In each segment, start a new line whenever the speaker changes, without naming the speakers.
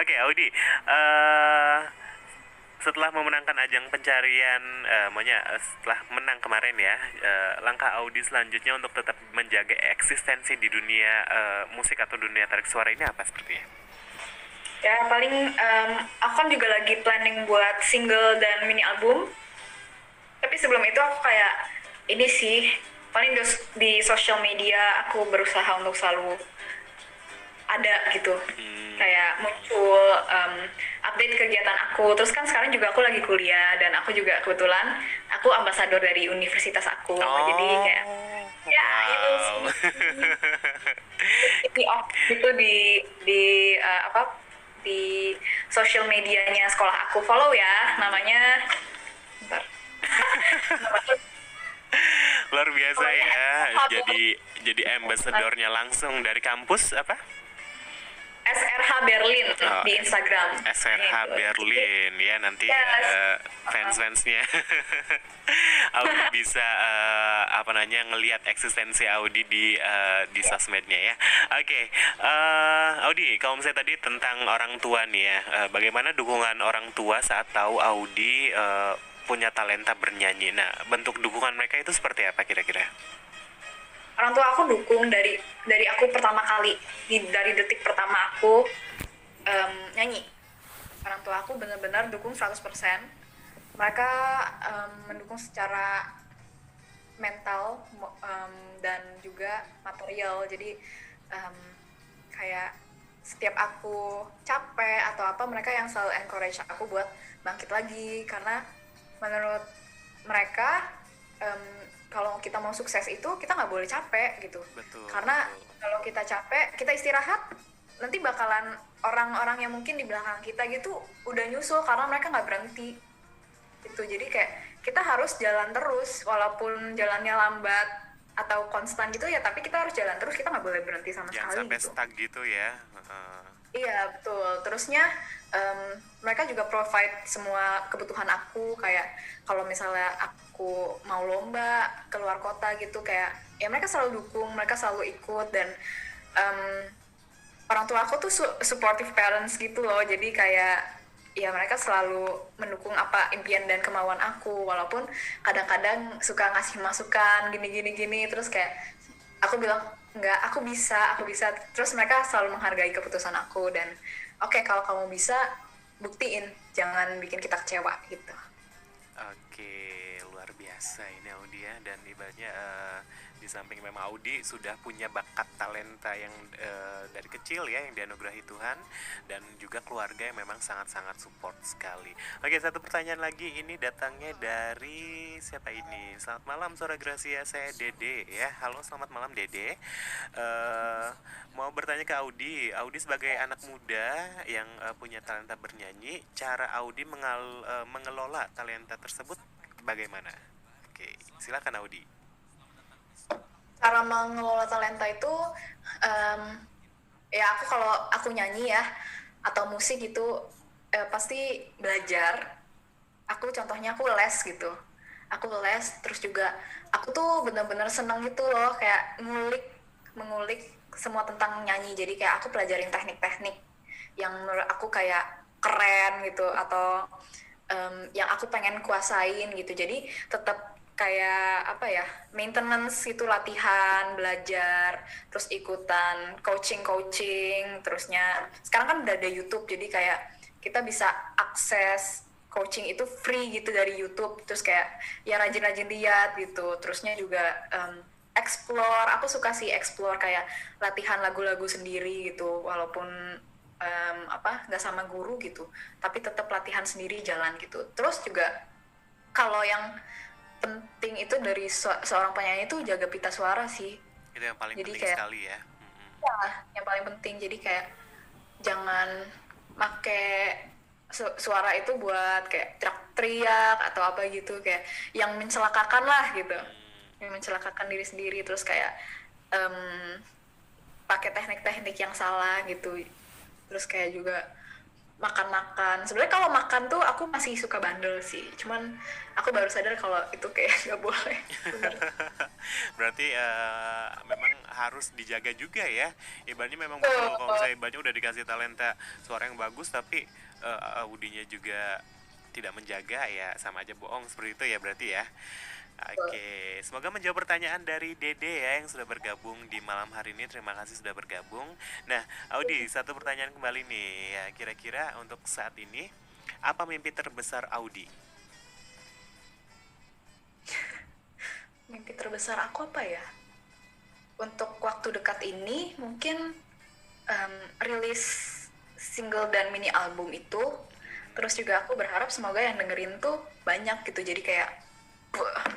Oke, Audi. eh Setelah memenangkan ajang pencarian, setelah menang kemarin ya, langkah Audi selanjutnya untuk tetap menjaga eksistensi di dunia musik atau dunia tarik suara ini apa sepertinya?
Ya paling aku kan juga lagi planning buat single dan mini album. Tapi sebelum itu aku kayak ini sih paling di social media aku berusaha untuk selalu ada gitu.
Hmm,
Kayak muncul update kegiatan aku. Terus kan sekarang juga aku lagi kuliah dan aku juga kebetulan aku ambasador dari universitas aku. Jadi kayak
oh,
ya itu sih
wow.
ini off gitu di apa di social medianya sekolah aku follow ya namanya bentar namanya
Luar biasa
namanya
ya,
SRH
jadi ambasadornya langsung dari kampus apa?
Berlin
Oh,
di Instagram
SRH
itu jadi
Berlin ya, nanti
yes
fans-fansnya Audi bisa apa namanya ngelihat eksistensi Audi di sosmednya ya. Oke, Audi, kalau misalnya tadi tentang orang tua nih ya, bagaimana dukungan orang tua saat tahu Audi punya talenta bernyanyi? Nah, bentuk dukungan mereka itu seperti apa kira-kira?
orang tua aku dukung dari aku pertama kali dari detik pertama aku nyanyi. Orang tua aku benar-benar dukung 100%. Mereka mendukung secara mental dan juga material. Jadi um, kayak setiap aku capek atau apa mereka yang selalu encourage aku buat bangkit lagi karena menurut mereka um, kalau kita mau sukses itu kita nggak boleh capek gitu
Betul,
karena
betul.
kalau kita capek kita istirahat nanti bakalan orang-orang yang mungkin di belakang kita gitu udah nyusul karena mereka nggak berhenti gitu jadi kayak kita harus jalan terus walaupun jalannya lambat atau konstan gitu ya tapi kita harus jalan terus kita nggak boleh berhenti sama
Jangan
sekali
sampai
gitu.
stuck gitu ya.
Iya betul. Terusnya mereka juga provide semua kebutuhan aku kayak kalau misalnya aku mau lomba keluar kota gitu kayak ya mereka selalu dukung, mereka selalu ikut dan em, orang tua aku tuh supportive parents gitu loh. Jadi kayak ya mereka selalu mendukung apa impian dan kemauan aku walaupun kadang-kadang suka ngasih masukan gini gini gini terus kayak aku bilang nggak aku bisa terus mereka selalu menghargai keputusan aku dan oke, kalau kamu bisa buktiin jangan bikin kita kecewa gitu.
Oke, luar biasa ini Audi ya, dan ibaratnya di samping memang Audi sudah punya bakat talenta yang dari kecil ya yang dianugerahi Tuhan, dan juga keluarga yang memang sangat-sangat support sekali. Oke, satu pertanyaan lagi ini datangnya dari siapa ini? Selamat malam Sora Gracia, saya Dede ya. Halo, selamat malam Dede. Eh, Mau bertanya ke Audi. Audi sebagai anak muda yang punya talenta bernyanyi, cara Audi mengelola talenta tersebut bagaimana? Oke, silakan Audi.
Cara mengelola talenta itu em, ya aku kalau aku nyanyi ya atau musik gitu pasti belajar. Aku contohnya aku les gitu, aku les terus juga aku tuh bener-bener seneng gitu loh kayak mengulik semua tentang nyanyi jadi kayak aku pelajarin teknik-teknik yang menurut aku kayak keren gitu atau yang aku pengen kuasain gitu jadi tetap kayak apa ya maintenance itu latihan belajar terus ikutan coaching terusnya sekarang kan udah ada YouTube jadi kayak kita bisa akses coaching itu free gitu dari YouTube terus kayak ya rajin-rajin lihat gitu terusnya juga explore aku suka sih explore kayak latihan lagu-lagu sendiri gitu walaupun apa nggak sama guru gitu tapi tetap latihan sendiri jalan gitu terus juga kalau yang penting itu dari seorang penyanyi itu jaga pita suara sih
Itu yang paling
jadi
penting
kayak
sekali ya. Mm-mm.
ya yang paling penting jadi kayak jangan make suara itu buat kayak teriak-teriak atau apa gitu kayak yang mencelakakan lah gitu yang mencelakakan diri sendiri terus kayak um, pakai teknik-teknik yang salah gitu terus kayak juga makan-makan. Sebenarnya kalau makan tuh aku masih suka bandel sih. Cuman aku baru sadar kalau itu kayak nggak boleh. Bener.
Berarti memang harus dijaga juga ya. Ibaratnya memang betul kalau
Tuh,
misalnya ibaratnya udah dikasih talenta suara yang bagus tapi audinya juga tidak menjaga, ya sama aja bohong seperti itu ya berarti ya.
tuh.
Oke, semoga menjawab pertanyaan dari Dede ya yang sudah bergabung di malam hari ini. Terima kasih sudah bergabung. Nah, Audi, satu pertanyaan kembali nih. Ya, kira-kira untuk saat ini apa mimpi terbesar Audi?
Mimpi terbesar aku apa ya? Untuk waktu dekat ini mungkin rilis single dan mini album itu. Terus juga aku berharap semoga yang dengerin tuh banyak gitu. Jadi kayak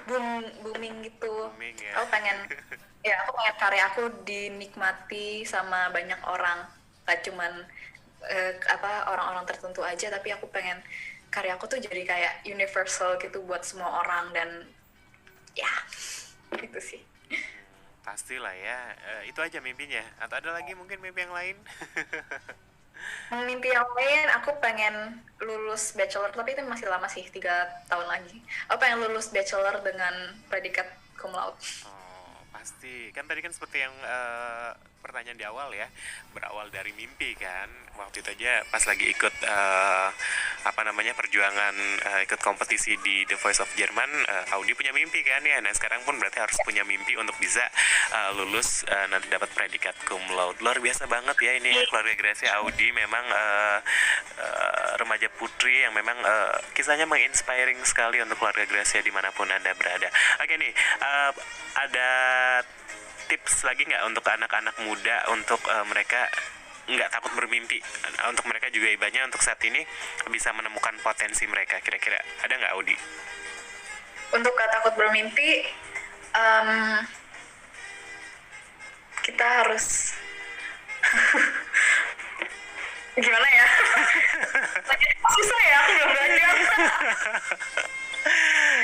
booming gitu.
Booming ya.
Aku pengen aku pengen karya aku dinikmati sama banyak orang. Gak cuman orang-orang tertentu aja, tapi aku pengen karya aku tuh jadi kayak universal gitu buat semua orang. Dan ya gitu sih.
Pastilah ya. Itu aja mimpinya. Atau ada lagi mungkin mimpi yang lain?
Mimpi yang lain, aku pengen lulus bachelor, tapi itu masih lama sih, 3 tahun lagi. Aku pengen lulus bachelor dengan predikat cum laude.
Oh, pasti. Kan tadi kan seperti yang pertanyaan di awal ya, berawal dari mimpi kan. Waktu itu aja pas lagi ikut apa namanya perjuangan ikut kompetisi di The Voice of German, Audi punya mimpi kan ya. Nah sekarang pun berarti harus punya mimpi untuk bisa lulus nanti dapat predikat cum laude. Luar biasa banget ya ini ya, keluarga Gracia Audi memang remaja putri yang memang kisahnya menginspiring sekali untuk keluarga Gracia dimanapun anda berada. Oke nih, ada tips lagi nggak untuk anak-anak muda untuk mereka nggak takut bermimpi, untuk mereka juga ibaratnya untuk saat ini bisa menemukan potensi mereka, kira-kira ada nggak Audi?
Untuk gak takut bermimpi, kita harus gimana ya? Susah ya, aku belum belajar.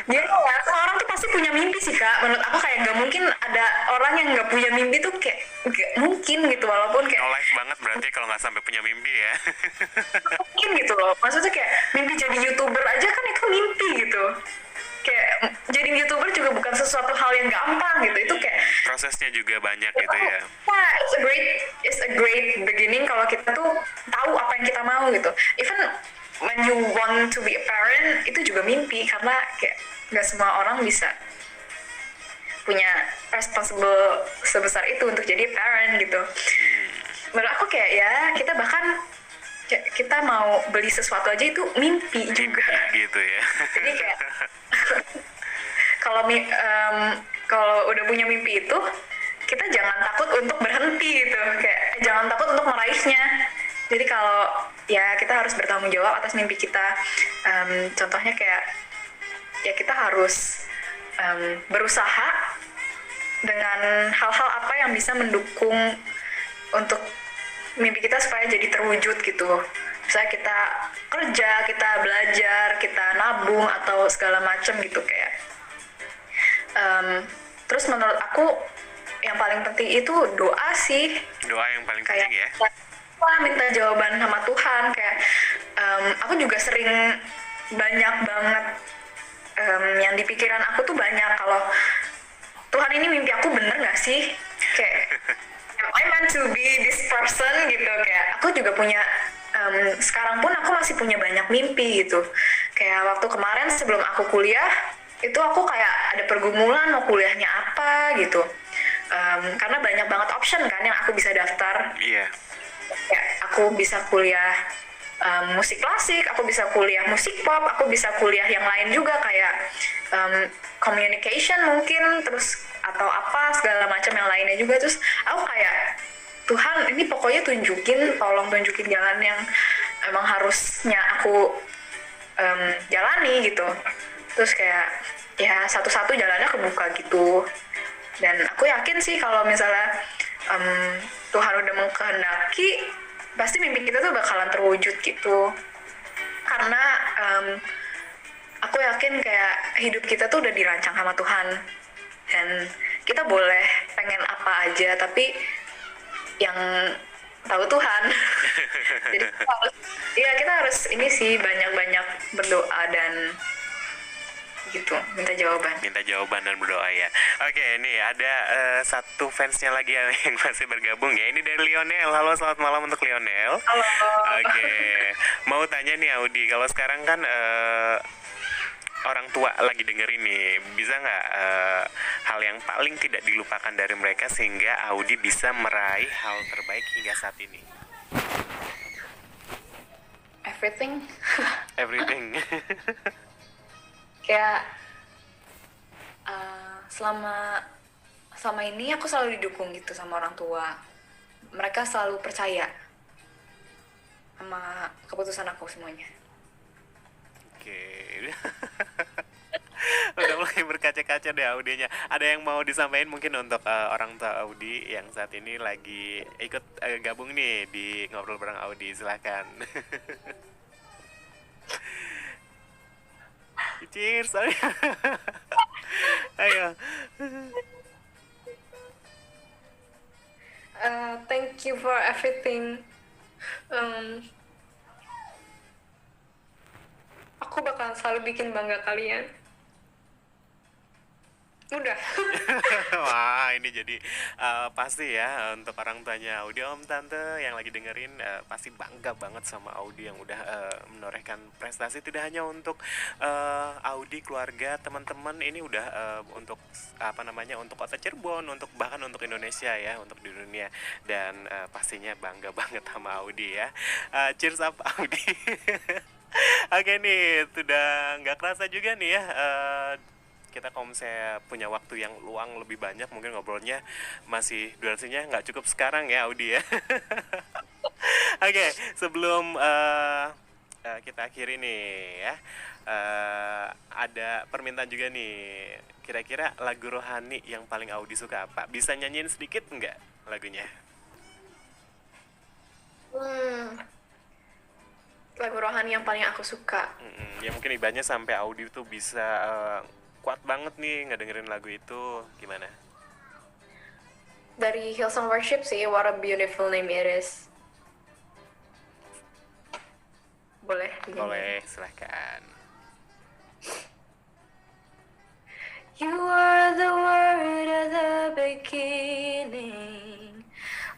Gini ya, semua orang tuh pasti punya mimpi sih kak. Menurut aku kayak gak mungkin ada orang yang gak punya mimpi tuh, kayak gak mungkin gitu. Walaupun kayak
No life banget berarti kalau nggak sampai punya mimpi ya.
mungkin gitu loh. Maksudnya kayak mimpi jadi YouTuber aja kan itu mimpi gitu. Kayak jadi YouTuber juga bukan sesuatu hal yang gampang gitu. Itu kayak
Prosesnya juga banyak gitu ya.
wah, it's a great beginning kalau kita tuh tahu apa yang kita mau gitu. Even when you want to be a parent, itu juga mimpi karena kayak nggak semua orang bisa punya responsible sebesar itu untuk jadi parent gitu. Menurut aku kayak ya kita bahkan kayak kita mau beli sesuatu aja itu mimpi juga.
Gitu ya.
Jadi kayak kalau udah punya mimpi itu, kita jangan takut untuk berhenti gitu. Kayak jangan takut untuk meraihnya. Jadi kalau ya kita harus bertanggung jawab atas mimpi kita. Contohnya kayak ya kita harus berusaha dengan hal-hal apa yang bisa mendukung untuk mimpi kita supaya jadi terwujud gitu. Misalnya kita kerja, kita belajar, kita nabung atau segala macam gitu kayak. Terus menurut aku yang paling penting itu doa sih.
Doa yang paling
Kayak
penting ya.
wah, minta jawaban sama Tuhan kayak aku juga sering banyak banget yang di pikiran aku tuh banyak kalau Tuhan ini mimpi aku bener gak sih? Kayak am I meant to be this person gitu. Kayak aku juga punya sekarang pun aku masih punya banyak mimpi gitu. Kayak waktu kemarin sebelum aku kuliah itu aku kayak ada pergumulan mau kuliahnya apa gitu. Karena banyak banget option kan yang aku bisa daftar.
Iya.
Ya, aku bisa kuliah musik klasik, aku bisa kuliah musik pop, aku bisa kuliah yang lain juga kayak communication mungkin, terus atau apa segala macam yang lainnya juga. Terus aku kayak Tuhan ini pokoknya tolong tunjukin jalan yang emang harusnya aku jalani gitu. Terus kayak ya satu-satu jalannya kebuka gitu. Dan aku yakin sih kalau misalnya Tuhan udah mengkehendaki, pasti mimpi kita tuh bakalan terwujud gitu. Karena aku yakin kayak hidup kita tuh udah dirancang sama Tuhan. Dan kita boleh pengen apa aja, tapi yang tahu Tuhan. Jadi kita harus, ya kita harus ini sih banyak-banyak berdoa dan gitu,
Minta jawaban dan berdoa ya. Oke, ini ada satu fansnya lagi yang masih bergabung ya. Ini dari Lionel. Halo, selamat malam untuk Lionel.
Halo.
Oke, mau tanya nih Audi, kalau sekarang kan orang tua lagi dengerin nih, bisa nggak hal yang paling tidak dilupakan dari mereka sehingga Audi bisa meraih hal terbaik hingga saat ini?
Everything.
Everything.
Kayak selama selama ini aku selalu didukung gitu sama orang tua. Mereka selalu percaya sama keputusan aku semuanya.
Oke. Udah mulai berkaca-kaca deh Audinya. Ada yang mau disampaikan mungkin untuk orang tua Audi yang saat ini lagi ikut gabung nih di ngobrol bareng Audi, silakan. Cheers, ayo. Ayo.
Thank you for everything. Aku bakal selalu bikin bangga kalian. Udah.
Wah, ini jadi pasti ya untuk orang tuanya Audi, om tante yang lagi dengerin pasti bangga banget sama Audi yang udah menorehkan prestasi tidak hanya untuk Audi, keluarga, teman-teman, ini udah untuk apa namanya, untuk kota Cirebon, untuk bahkan untuk Indonesia ya, untuk di dunia, dan pastinya bangga banget sama Audi ya. Cheers up Audi. Oke nih, sudah nggak kerasa juga nih ya. Kita kalau misalnya punya waktu yang luang lebih banyak, mungkin ngobrolnya masih durasinya nggak cukup sekarang ya Audi ya. Oke, sebelum kita akhiri nih ya, ada permintaan juga nih. Kira-kira lagu rohani yang paling Audi suka apa? Bisa nyanyiin sedikit nggak lagunya?
Lagu rohani yang paling aku suka.
Ya mungkin ibaratnya sampai Audi tuh bisa kuat banget nih ngedengerin lagu itu, gimana?
Dari Hillsong Worship sih, What a Beautiful Name It Is. Boleh?
Boleh, silahkan.
You are the word at the beginning,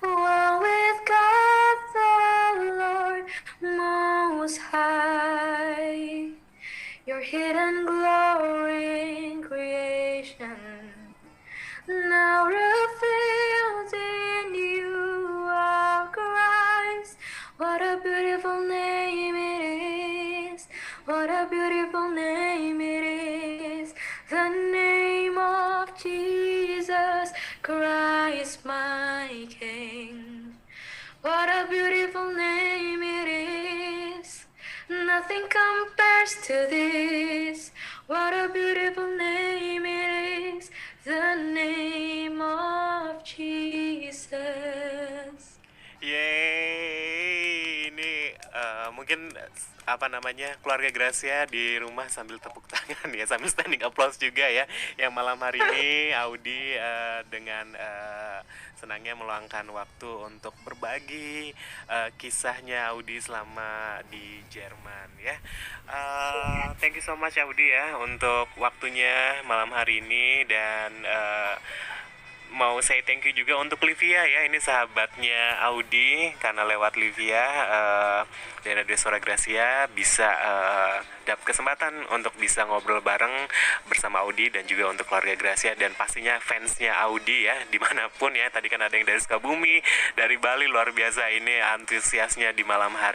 one with God the Lord Most High. Your hidden glory in creation, now revealed in you are Christ. What a beautiful name it is, what a beautiful name it is, the name of Jesus Christ my King. What a beautiful name it is, nothing compares to this. What a beautiful name it is, the name of Jesus.
Yeay, ini mungkin apa namanya, keluarga Gracia di rumah sambil tepuk tangan ya, sambil standing applause juga ya, yang malam hari ini Audi dengan senangnya meluangkan waktu untuk berbagi kisahnya Audi selama di Jerman ya. Thank you so much Audi ya untuk waktunya malam hari ini, dan mau say thank you juga untuk Livia ya, ini sahabatnya Audi, karena lewat Livia dari Radio Suara Gracia bisa dapat kesempatan untuk bisa ngobrol bareng bersama Audi dan juga untuk keluarga Gracia, dan pastinya fansnya Audi ya dimanapun ya. Tadi kan ada yang dari Sukabumi, dari Bali, luar biasa ini antusiasnya di malam hari.